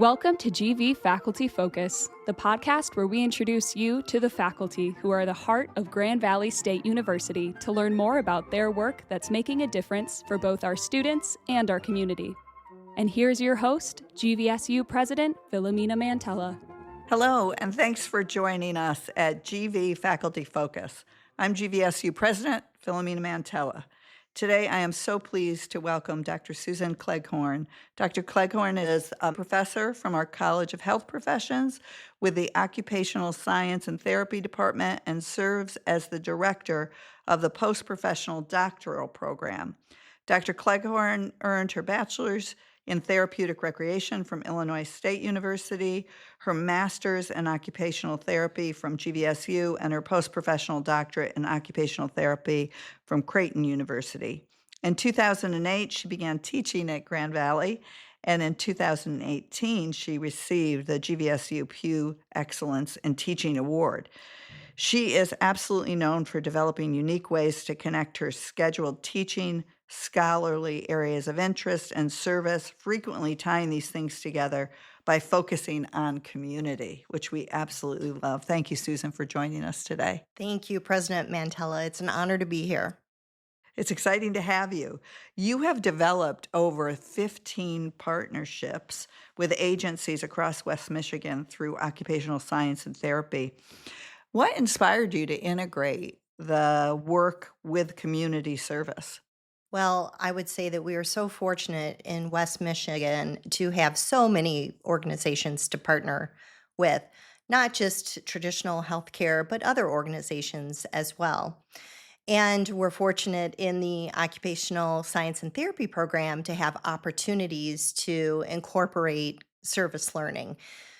Welcome to GV Faculty Focus, the podcast where we introduce you to the faculty who are the heart of Grand Valley State University to learn more about their work that's making a difference for both our students and our community. And here's your host, GVSU President Philomena Mantella. Hello, and thanks for joining us at GV Faculty Focus. I'm GVSU President Philomena Mantella. Today, I am so pleased to welcome Dr. Susan Cleghorn. Dr. Cleghorn is a professor from our College of Health Professions with the Occupational Science and Therapy Department and serves as the director of the Post-Professional Doctorate Program. Dr. Cleghorn earned her bachelor's in therapeutic recreation from Illinois State University, her master's in occupational therapy from GVSU, and her post-professional doctorate in occupational therapy from Creighton University. In 2008, she began teaching at Grand Valley, and in 2018, she received the GVSU Pew Excellence in Teaching Award. She is absolutely known for developing unique ways to connect her scheduled teaching, scholarly areas of interest, and service, frequently tying these things together by focusing on community, which we absolutely love. Thank you, Susan, for joining us today. Thank you, President Mantella. It's an honor to be here. It's exciting to have you. You have developed over 15 partnerships with agencies across West Michigan through occupational science and therapy. What inspired you to integrate the work with community service? Well, I would say that we are so fortunate in West Michigan to have so many organizations to partner with, not just traditional healthcare, but other organizations as well. And we're fortunate in the Occupational Science and Therapy program to have opportunities to incorporate service learning.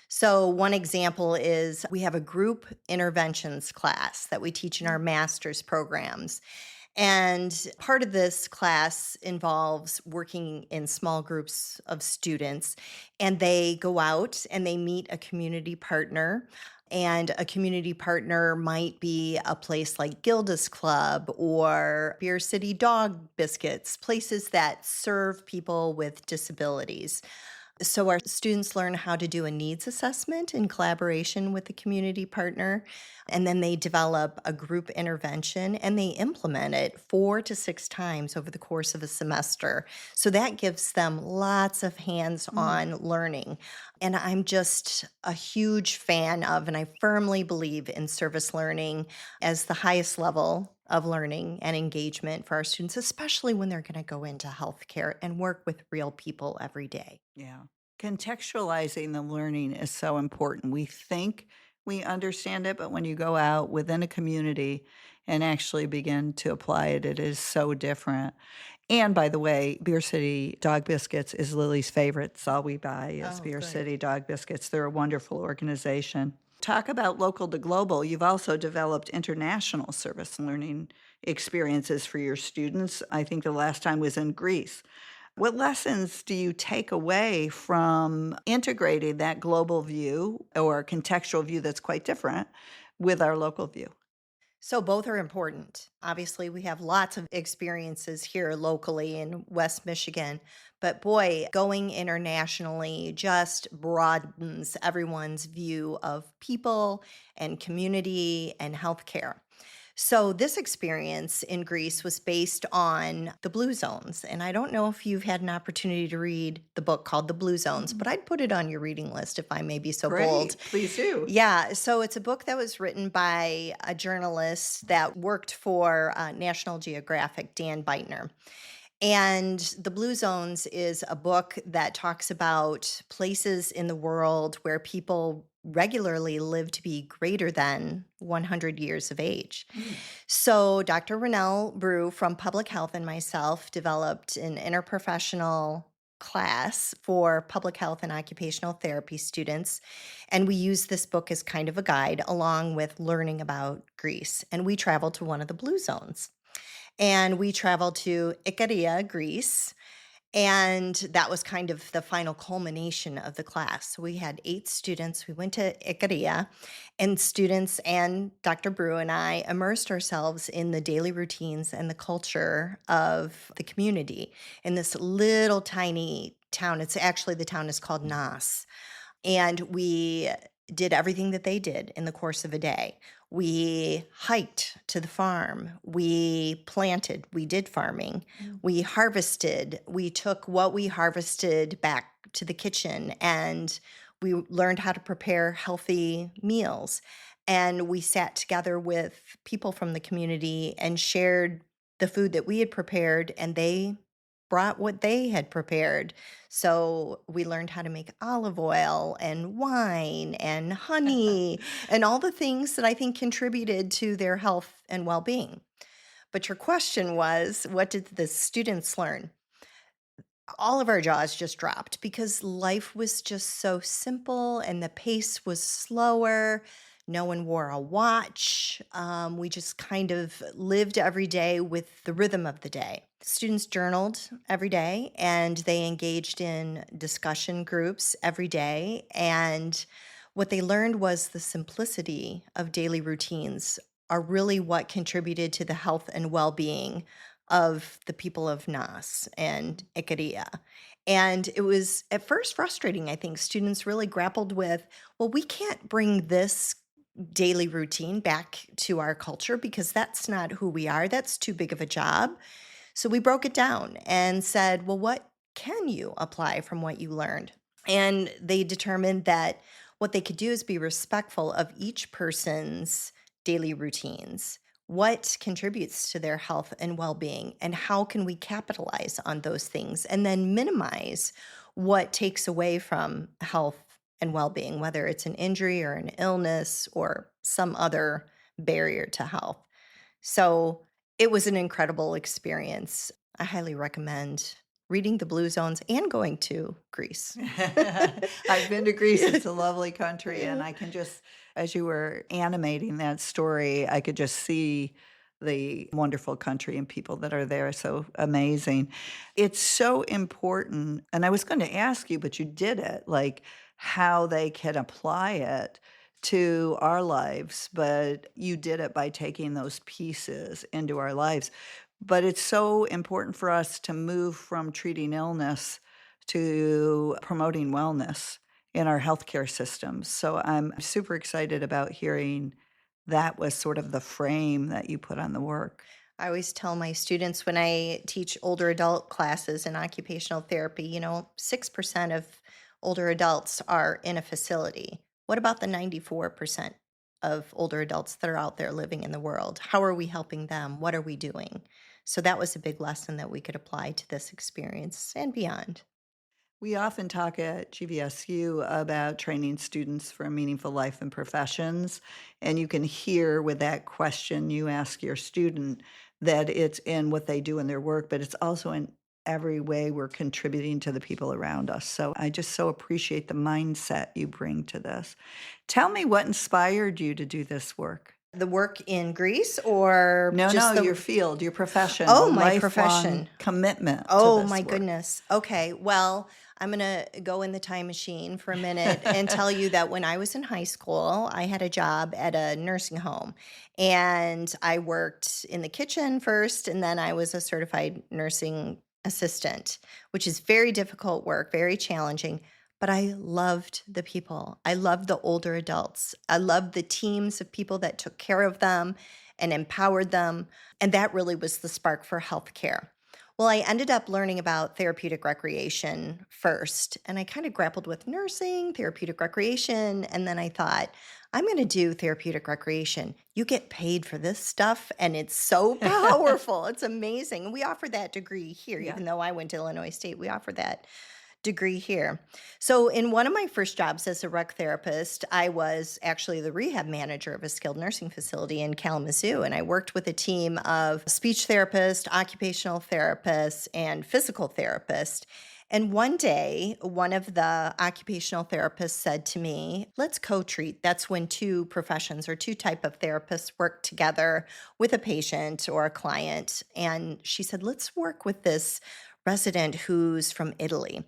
So one example is we have a group interventions class that we teach in our master's programs. And part of this class involves working in small groups of students, and they go out and they meet a community partner. And a community partner might be a place like Gilda's Club or Beer City Dog Biscuits, places that serve people with disabilities. So our students learn how to do a needs assessment in collaboration with the community partner, and then they develop a group intervention and they implement it 4 to 6 times over the course of a semester. So that gives them lots of hands-on learning. And I'm just a huge fan of, and I firmly believe in service learning as the highest level of learning and engagement for our students, especially when they're going to go into healthcare and work with real people every day. Yeah. Contextualizing the learning is so important. We think we understand it, but when you go out within a community and actually begin to apply it, it is so different. And by the way, Beer City Dog Biscuits is Lily's favorite. It's all we buy is Beer City Dog Biscuits. They're a wonderful organization. Talk about local to global. You've also developed international service learning experiences for your students. I think the last time was in Greece. What lessons do you take away from integrating that global view or contextual view that's quite different with our local view? So both are important. Obviously, we have lots of experiences here locally in West Michigan, but boy, going internationally just broadens everyone's view of people and community and healthcare. So this experience in Greece was based on the Blue Zones. And I don't know if you've had an opportunity to read the book called The Blue Zones, but I'd put it on your reading list if I may be so bold. Please do. Yeah, so it's a book that was written by a journalist that worked for National Geographic, Dan Beitner. And The Blue Zones is a book that talks about places in the world where people regularly live to be greater than 100 years of age. So Dr. Rennell Brew from Public Health and myself developed an interprofessional class for public health and occupational therapy students. And we use this book as kind of a guide along with learning about Greece. And we traveled to one of the Blue Zones. And we traveled to Ikaria, Greece. And that was kind of the final culmination of the class. So we had 8 students. We went to Ikaria, and students and Dr. Brew and I immersed ourselves in the daily routines and the culture of the community in this little tiny town. It's actually, the town is called Nas. And we did everything that they did in the course of a day. We hiked to the farm. We planted. We did farming. We harvested. We took what we harvested back to the kitchen, and we learned how to prepare healthy meals. And we sat together with people from the community and shared the food that we had prepared, and they brought what they had prepared. So we learned how to make olive oil and wine and honey and all the things that I think contributed to their health and well-being. But your question was, what did the students learn? All of our jaws just dropped because life was just so simple and the pace was slower. No one wore a watch. We just kind of lived every day with the rhythm of the day. Students journaled every day and they engaged in discussion groups every day. And what they learned was the simplicity of daily routines are really what contributed to the health and well-being of the people of Nas and Ikaria. And it was at first frustrating. I think students really grappled with, well, we can't bring this daily routine back to our culture because that's not who we are. That's too big of a job. So we broke it down and said, well, what can you apply from what you learned? And they determined that what they could do is be respectful of each person's daily routines. What contributes to their health and well-being, and how can we capitalize on those things and then minimize what takes away from health and well-being, whether it's an injury or an illness or some other barrier to health. So it was an incredible experience. I highly recommend reading the Blue Zones and going to Greece. I've been to Greece. It's a lovely country. And I can just, as you were animating that story, I could just see the wonderful country and people that are there. So amazing. It's so important. And I was going to ask you, but you did it, like how they can apply it to our lives, but you did it by taking those pieces into our lives. But it's so important for us to move from treating illness to promoting wellness in our healthcare systems. So I'm super excited about hearing that was sort of the frame that you put on the work. I always tell my students when I teach older adult classes in occupational therapy, 6% of older adults are in a facility. What about the 94% of older adults that are out there living in the world? How are we helping them? What are we doing? So that was a big lesson that we could apply to this experience and beyond. We often talk at GVSU about training students for meaningful life and professions. And you can hear with that question you ask your student that it's in what they do in their work, but it's also in every way we're contributing to the people around us. So I just so appreciate the mindset you bring to this. Tell me what inspired you to do this work. The work in Greece or No, just no, the your field, your profession. Oh, the my lifelong profession. commitment to Oh this my work. goodness. Okay. Well, I'm going to go in the time machine for a minute and tell you that when I was in high school, I had a job at a nursing home and I worked in the kitchen first, and then I was a certified nursing assistant, which is very difficult work, very challenging. But I loved the people. I loved the older adults. I loved the teams of people that took care of them and empowered them. And that really was the spark for healthcare. Well, I ended up learning about therapeutic recreation first, and I kind of grappled with nursing, therapeutic recreation, and then I thought, I'm going to do therapeutic recreation. You get paid for this stuff, and it's so powerful. It's amazing. And we offer that degree here, Yeah. even though I went to Illinois State, we offer that degree here. So in one of my first jobs as a rec therapist, I was actually the rehab manager of a skilled nursing facility in Kalamazoo, and I worked with a team of speech therapists, occupational therapists, and physical therapists. And one day, one of the occupational therapists said to me, let's co-treat. That's when two professions or two type of therapists work together with a patient or a client. And she said, let's work with this resident who's from Italy.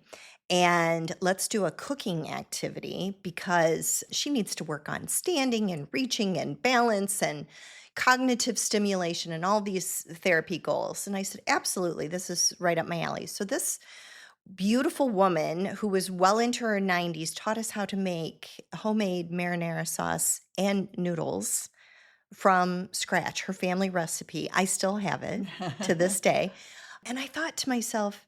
And let's do a cooking activity because she needs to work on standing and reaching and balance and cognitive stimulation and all these therapy goals. And I said, absolutely, this is right up my alley. So this beautiful woman who was well into her 90s taught us how to make homemade marinara sauce and noodles from scratch, her family recipe. I still have it to this day. And I thought to myself,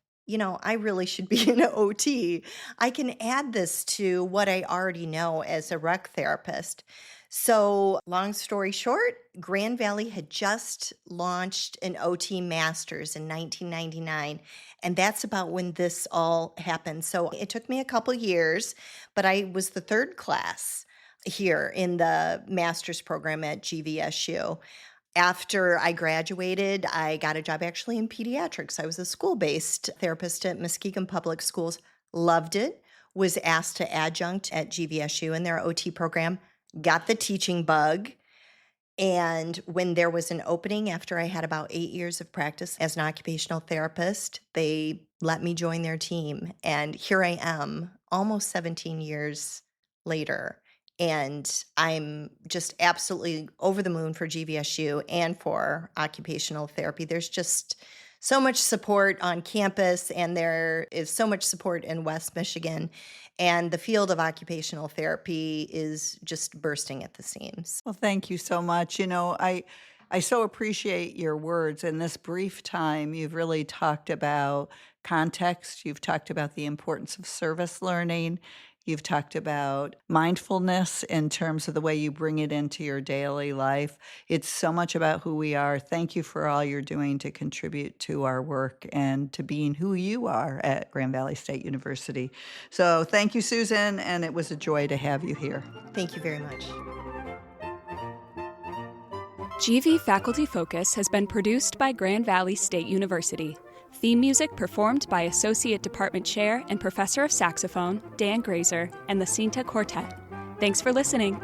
I really should be an OT. I can add this to what I already know as a rec therapist. So, long story short, Grand Valley had just launched an OT Masters in 1999. And that's about when this all happened. So, it took me a couple years, but I was the third class here in the master's program at GVSU. After I graduated, I got a job actually in pediatrics. I was a school-based therapist at Muskegon Public Schools, loved it, was asked to adjunct at GVSU in their OT program, got the teaching bug. And when there was an opening after I had about 8 years of practice as an occupational therapist, they let me join their team. And here I am, almost 17 years later. And I'm just absolutely over the moon for GVSU and for occupational therapy. There's just so much support on campus, and there is so much support in West Michigan. And the field of occupational therapy is just bursting at the seams. Well, thank you so much. I so appreciate your words. In this brief time, you've really talked about context. You've talked about the importance of service learning. You've talked about mindfulness in terms of the way you bring it into your daily life. It's so much about who we are. Thank you for all you're doing to contribute to our work and to being who you are at Grand Valley State University. So thank you, Susan, and it was a joy to have you here. Thank you very much. GV Faculty Focus has been produced by Grand Valley State University. Theme music performed by Associate Department Chair and Professor of Saxophone, Dan Grazer, and the Cinta Quartet. Thanks for listening.